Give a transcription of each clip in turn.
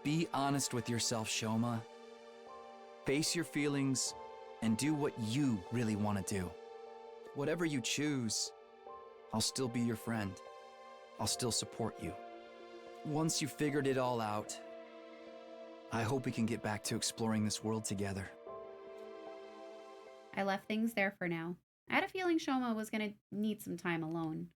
Be honest with yourself, Shoma. Face your feelings and do what you really want to do. Whatever you choose, I'll still be your friend. I'll still support you. Once you've figured it all out, I hope we can get back to exploring this world together. I left things there for now. I had a feeling Shoma was going to need some time alone.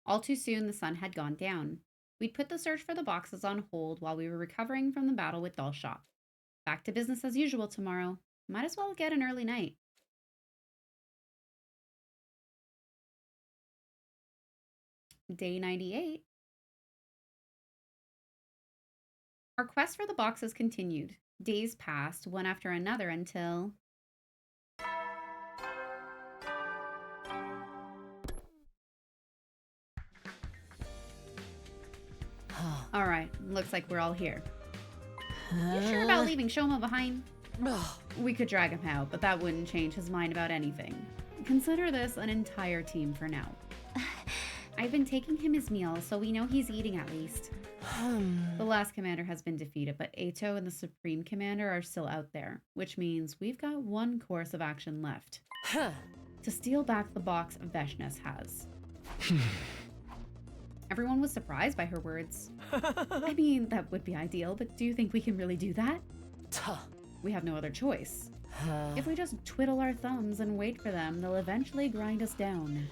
All too soon, the sun had gone down. We'd put the search for the boxes on hold while we were recovering from the battle with Dollshop. Back to business as usual tomorrow. Might as well get an early night. Day 98. Our quest for the boxes continued. Days passed, one after another, until... Alright, looks like we're all here. You sure about leaving Shoma behind? We could drag him out, but that wouldn't change his mind about anything. Consider this an entire team for now. I've been taking him his meals, so we know he's eating at least. The last commander has been defeated, but Ato and the Supreme Commander are still out there, which means we've got one course of action left. To steal back the box Veshnes has. Everyone was surprised by her words. I mean, that would be ideal, but do you think we can really do that? We have no other choice. If we just twiddle our thumbs and wait for them, they'll eventually grind us down.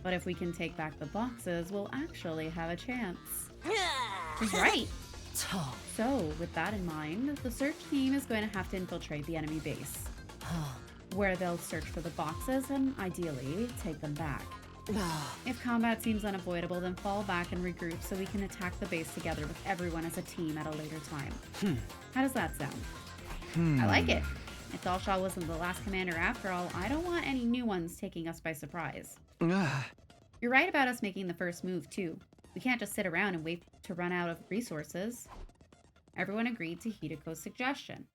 But if we can take back the boxes, we'll actually have a chance. She's right. So, with that in mind, the search team is going to have to infiltrate the enemy base, where they'll search for the boxes and, ideally, take them back. If combat seems unavoidable, then fall back and regroup so we can attack the base together with everyone as a team at a later time. How does that sound? I like it. If Dalshaw wasn't the last commander after all, I don't want any new ones taking us by surprise. You're right about us making the first move, too. We can't just sit around and wait to run out of resources. Everyone agreed to Hideko's suggestion.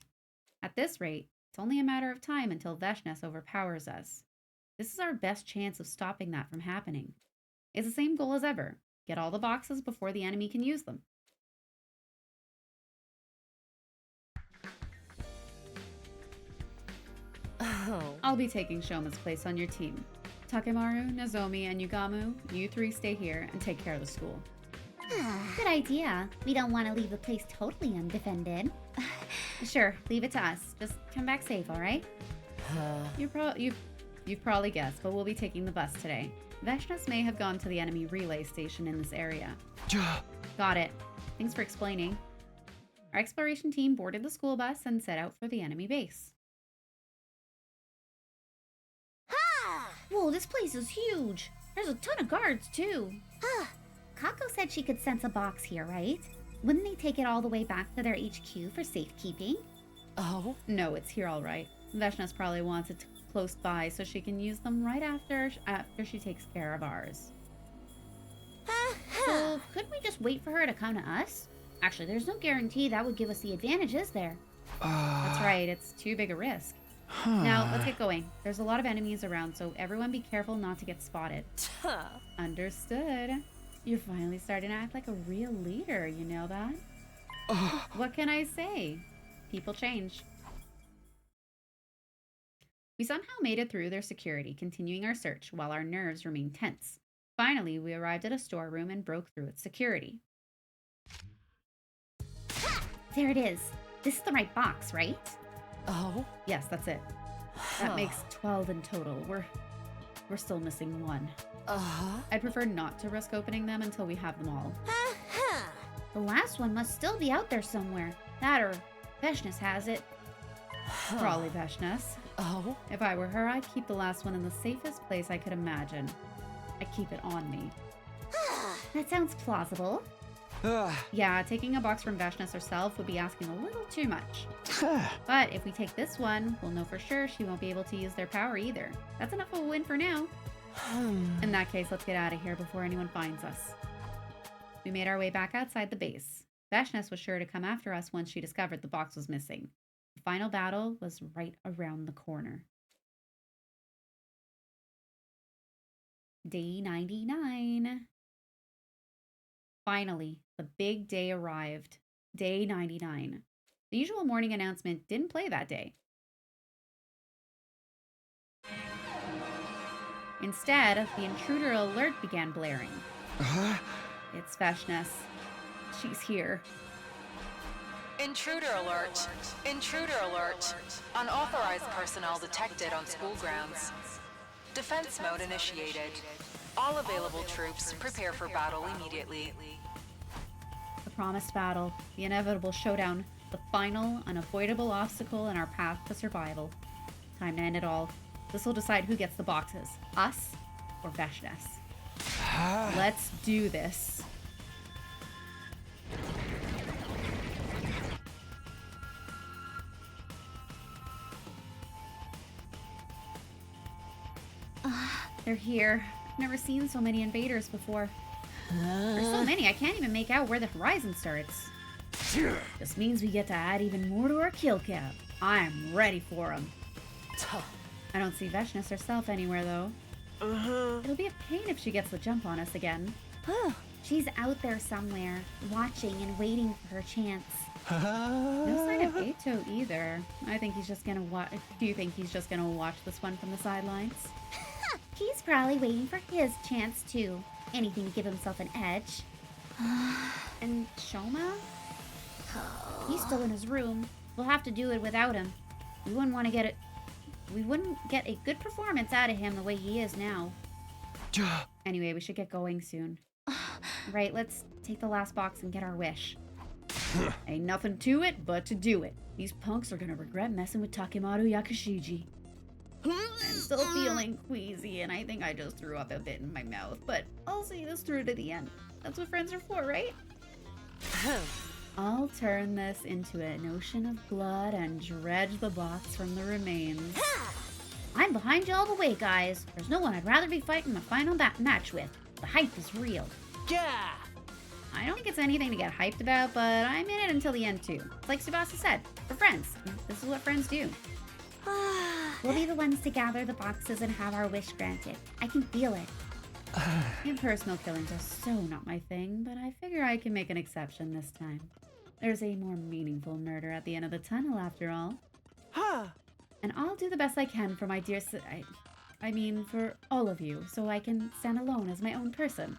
At this rate, it's only a matter of time until Veshnes overpowers us. This is our best chance of stopping that from happening. It's the same goal as ever. Get all the boxes before the enemy can use them. I'll be taking Shoma's place on your team. Takemaru, Nozomi, and Yugamu, you three stay here and take care of the school. Good idea. We don't want to leave the place totally undefended. Sure, leave it to us. Just come back safe, all right? You've probably guessed, but we'll be taking the bus today. Veshnes may have gone to the enemy relay station in this area. Got it. Thanks for explaining. Our exploration team boarded the school bus and set out for the enemy base. Whoa, this place is huge. There's a ton of guards, too. Kako said she could sense a box here, right? Wouldn't they take it all the way back to their HQ for safekeeping? Oh? No, it's here all right. Veshnes probably wants it close by so she can use them right after she takes care of ours. So, couldn't we just wait for her to come to us? Actually, there's no guarantee that would give us the advantage, is there? That's right, it's too big a risk. Now, let's get going. There's a lot of enemies around, so everyone be careful not to get spotted. Understood. You're finally starting to act like a real leader, you know that? What can I say? People change. We somehow made it through their security, continuing our search while our nerves remained tense. Finally, we arrived at a storeroom and broke through its security. There it is. This is the right box, right? Oh? Yes, that's it. That makes 12 in total. We're still missing one. I'd prefer not to risk opening them until we have them all. The last one must still be out there somewhere. That or Veshnes has it. Probably Veshnes. Oh? If I were her, I'd keep the last one in the safest place I could imagine. I'd keep it on me. That sounds plausible. Yeah, taking a box from Veshnes herself would be asking a little too much. But if we take this one, we'll know for sure she won't be able to use their power either. That's enough of a win for now. In that case, let's get out of here before anyone finds us. We made our way back outside the base. Veshnes was sure to come after us once she discovered the box was missing. The final battle was right around the corner. Day 99. Finally, the big day arrived. Day 99. The usual morning announcement didn't play that day. Instead, the intruder alert began blaring. It's Veshness. She's here. Intruder alert. Intruder alert. Unauthorized personnel detected on school grounds. Defense mode initiated. All available troops prepare for battle immediately. The promised battle, the inevitable showdown, the final, unavoidable obstacle in our path to survival. Time to end it all. This will decide who gets the boxes, us or Veshness. Let's do this. They're here. I've never seen so many invaders before. There's so many, I can't even make out where the horizon starts. This means we get to add even more to our kill count. I'm ready for them. I don't see Veshness herself anywhere, though. It'll be a pain if she gets the jump on us again. She's out there somewhere, watching and waiting for her chance. No sign of Ato either. I think he's just gonna watch. Do you think he's just gonna watch this one from the sidelines? He's probably waiting for his chance too. Anything to give himself an edge. And Shoma? He's still in his room. We'll have to do it without him. We wouldn't get a good performance out of him the way he is now. Anyway, we should get going soon. Right, let's take the last box and get our wish. Ain't nothing to it but to do it. These punks are gonna regret messing with Takemaru Yakushiji. I'm still feeling queasy, and I think I just threw up a bit in my mouth, but I'll see this through to the end. That's what friends are for, right? I'll turn this into an ocean of blood and dredge the box from the remains. I'm behind you all the way, guys. There's no one I'd rather be fighting a final match with. The hype is real. Yeah! I don't think it's anything to get hyped about, but I'm in it until the end too. Like Tsubasa said, we're friends. This is what friends do. We'll be the ones to gather the boxes and have our wish granted. I can feel it. Impersonal killings are so not my thing, but I figure I can make an exception this time. There's a more meaningful murder at the end of the tunnel, after all. And I'll do the best I can for my dear I mean, for all of you, so I can stand alone as my own person.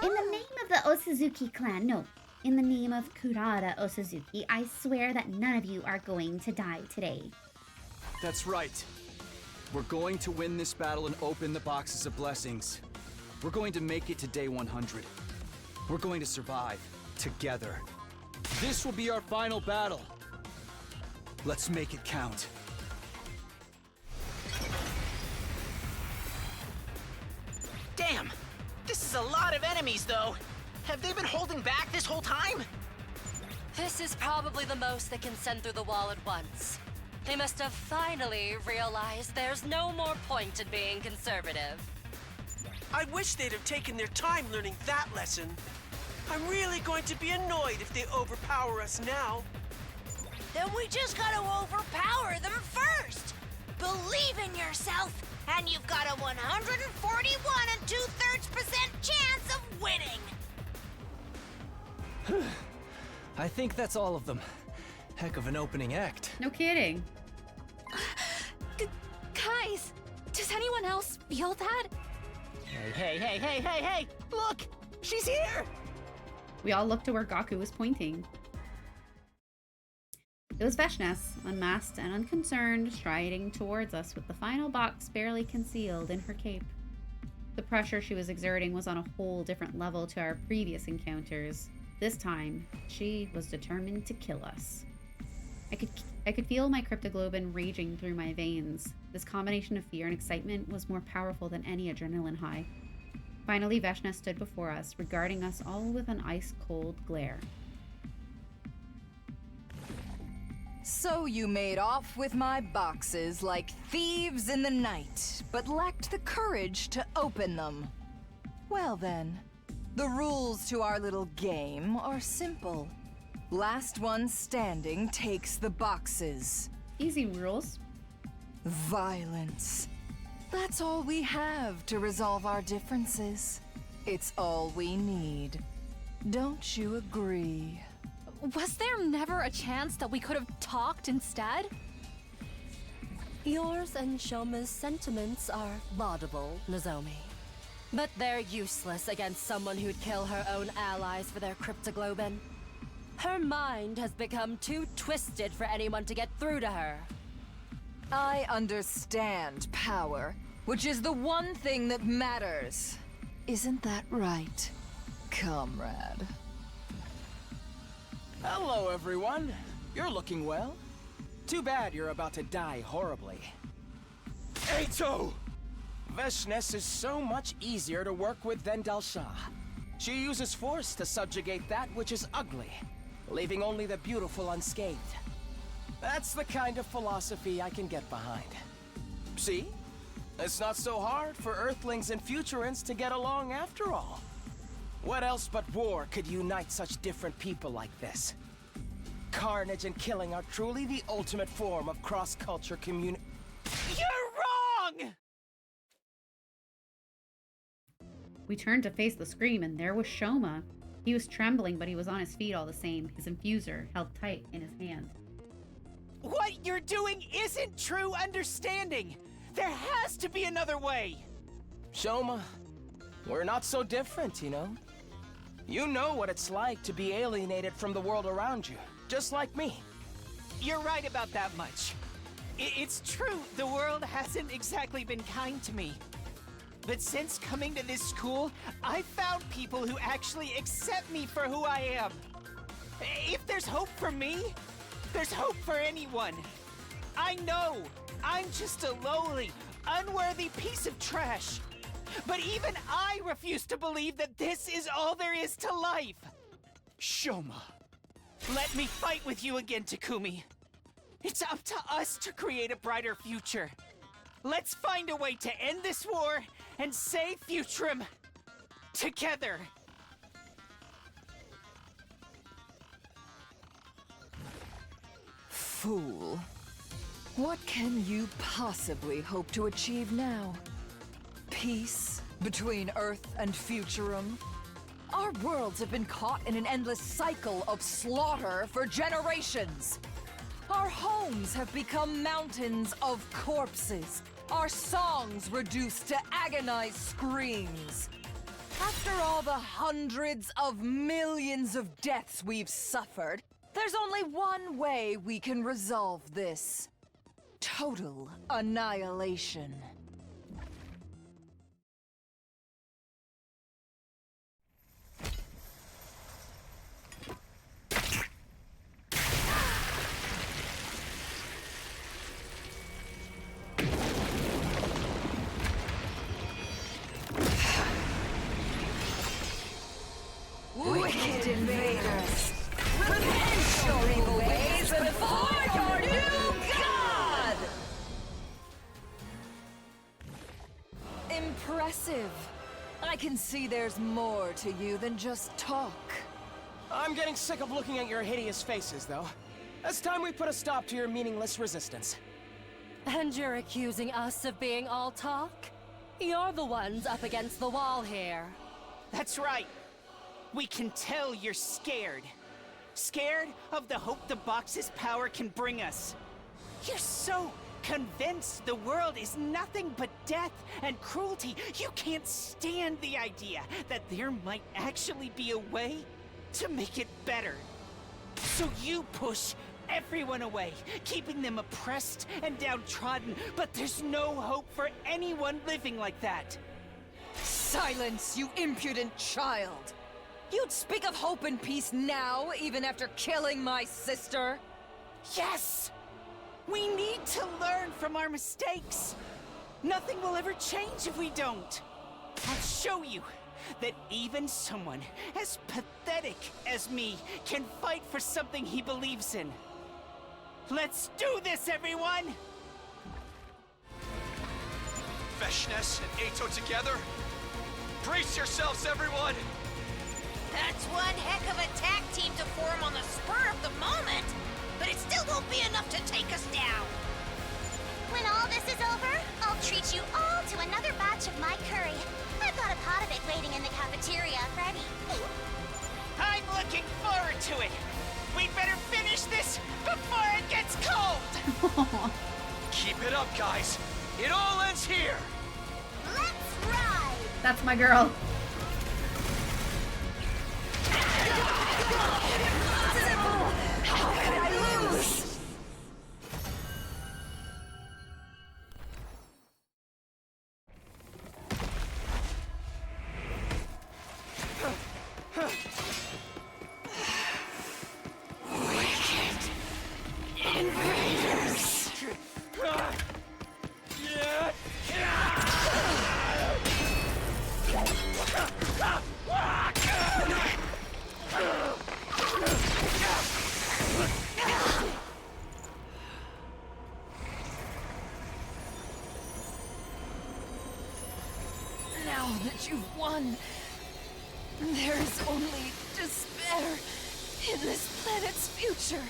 In the name of the Osuzuki clan, no. In the name of Kurada Osuzuki, I swear that none of you are going to die today. That's right. We're going to win this battle and open the boxes of blessings. We're going to make it to day 100. We're going to survive together. This will be our final battle. Let's make it count. Damn! This is a lot of enemies, though. Have they been holding back this whole time? This is probably the most they can send through the wall at once. They must have finally realized there's no more point in being conservative. I wish they'd have taken their time learning that lesson. I'm really going to be annoyed if they overpower us now. Then we just gotta overpower them first! Believe in yourself, and you've got a 141 2/3% chance of winning! I think that's all of them. Heck of an opening act. No kidding. Guys, does anyone else feel that? Hey! Look! She's here! We all looked to where Gaku was pointing. It was Veshness, unmasked and unconcerned, striding towards us with the final box barely concealed in her cape. The pressure she was exerting was on a whole different level to our previous encounters. This time, she was determined to kill us. I could feel my cryptoglobin raging through my veins. This combination of fear and excitement was more powerful than any adrenaline high. Finally, Veshness stood before us, regarding us all with an ice-cold glare. So you made off with my boxes like thieves in the night, but lacked the courage to open them. Well then, the rules to our little game are simple. Last one standing takes the boxes. Easy rules. Violence. That's all we have to resolve our differences. It's all we need. Don't you agree? Was there never a chance that we could have talked instead? Yours and Shoma's sentiments are laudable, Nozomi. But they're useless against someone who'd kill her own allies for their cryptoglobin. Her mind has become too twisted for anyone to get through to her. I understand power, which is the one thing that matters. Isn't that right, comrade? Hello, everyone. You're looking well. Too bad you're about to die horribly. Eito! Veshness is so much easier to work with than Dalsha. She uses force to subjugate that which is ugly, leaving only the beautiful unscathed. That's the kind of philosophy I can get behind. See? It's not so hard for Earthlings and Futurans to get along after all. What else but war could unite such different people like this? Carnage and killing are truly the ultimate form of cross-culture communi- You're wrong! We turned to face the scream, and there was Shoma. He was trembling, but he was on his feet all the same, his infuser held tight in his hand. What you're doing isn't true understanding! There has to be another way! Shoma, we're not so different, you know? You know what it's like to be alienated from the world around you, just like me. You're right about that much. It's true, the world hasn't exactly been kind to me. But since coming to this school, I've found people who actually accept me for who I am. If there's hope for me, there's hope for anyone. I know, I'm just a lowly, unworthy piece of trash. But even I refuse to believe that this is all there is to life. Shoma, let me fight with you again, Takumi. It's up to us to create a brighter future. Let's find a way to end this war and save Futurum together. Fool. What can you possibly hope to achieve now? Peace between Earth and Futurum? Our worlds have been caught in an endless cycle of slaughter for generations. Our homes have become mountains of corpses. Our songs reduced to agonized screams. After all the hundreds of millions of deaths we've suffered, there's only one way we can resolve this. Total annihilation. Wicked invaders! Repent your evil ways before your new god! Impressive. I can see there's more to you than just talk. I'm getting sick of looking at your hideous faces, though. It's time we put a stop to your meaningless resistance. And you're accusing us of being all talk? You're the ones up against the wall here. That's right. We can tell you're scared. Scared of the hope the box's power can bring us. You're so convinced the world is nothing but death and cruelty, you can't stand the idea that there might actually be a way to make it better. So you push everyone away, keeping them oppressed and downtrodden, but there's no hope for anyone living like that. Silence, you impudent child! You'd speak of hope and peace now, even after killing my sister? Yes! We need to learn from our mistakes. Nothing will ever change if we don't. I'll show you that even someone as pathetic as me can fight for something he believes in. Let's do this, everyone! Veshness and Eito together? Brace yourselves, everyone! That's one heck of a tag team to form on the spur of the moment, but it still won't be enough to take us down. When all this is over, I'll treat you all to another batch of my curry. I've got a pot of it waiting in the cafeteria, ready. I'm looking forward to it. We'd better finish this before it gets cold. Keep it up, guys. It all ends here. Let's ride! That's my girl. How could I lose? Now that you've won, there is only despair in this planet's future.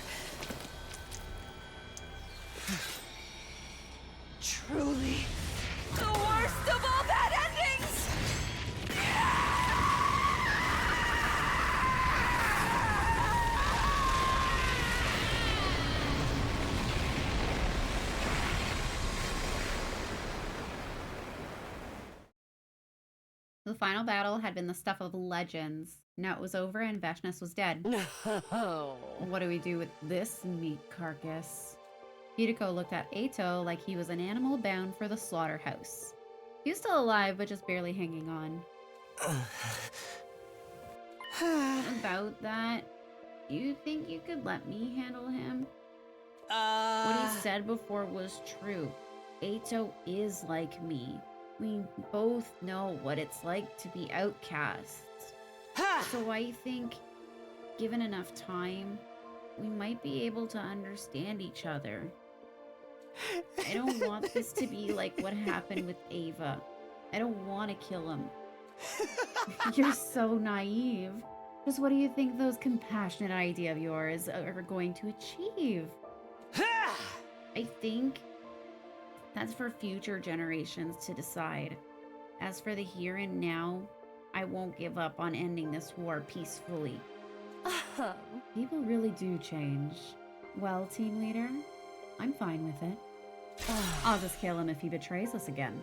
Truly, the worst of all bad endings! The final battle had been the stuff of legends. Now it was over and Veshness was dead. What do we do with this meat carcass? Hideko looked at Eito like he was an animal bound for the slaughterhouse. He was still alive, but just barely hanging on. About that, do you think you could let me handle him? What he said before was true. Eito is like me. We both know what it's like to be outcasts. So I think, given enough time, we might be able to understand each other. I don't want this to be like what happened with Ava. I don't want to kill him. You're so naive. Just what do you think those compassionate ideas of yours are going to achieve? I think that's for future generations to decide. As for the here and now, I won't give up on ending this war peacefully. People really do change. Well, team leader, I'm fine with it. I'll just kill him if he betrays us again.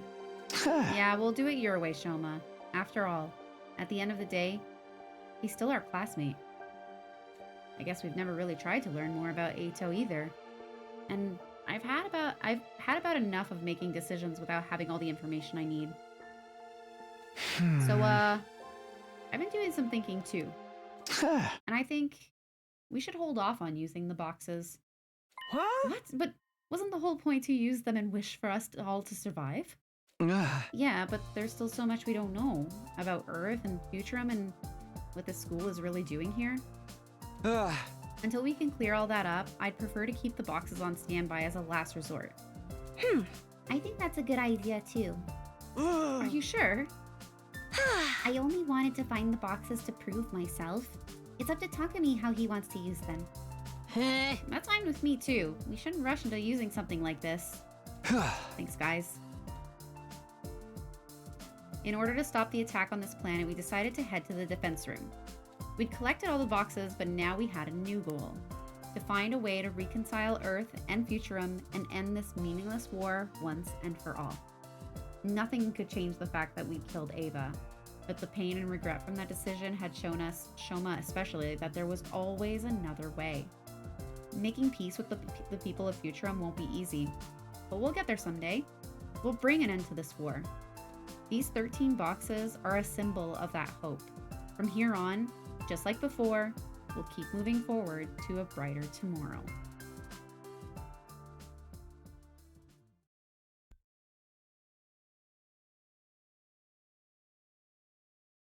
Yeah, we'll do it your way, Shoma. After all, at the end of the day, he's still our classmate. I guess we've never really tried to learn more about Eito either. And I've had about enough of making decisions without having all the information I need. So, I've been doing some thinking too. And I think we should hold off on using the boxes. What? But wasn't the whole point to use them and wish for us all to survive? Yeah, but there's still so much we don't know about Earth and Futurum and what the school is really doing here. Until we can clear all that up, I'd prefer to keep the boxes on standby as a last resort. I think that's a good idea too. Are you sure? I only wanted to find the boxes to prove myself. It's up to Takumi how he wants to use them. That's fine with me too. We shouldn't rush into using something like this. Thanks, guys. In order to stop the attack on this planet, we decided to head to the defense room. We'd collected all the boxes, but now we had a new goal. To find a way to reconcile Earth and Futurum and end this meaningless war once and for all. Nothing could change the fact that we killed Ava, but the pain and regret from that decision had shown us, Shoma especially, that there was always another way. Making peace with the people of Futurum won't be easy, but we'll get there someday. We'll bring an end to this war. These 13 boxes are a symbol of that hope. From here on, just like before, we'll keep moving forward to a brighter tomorrow.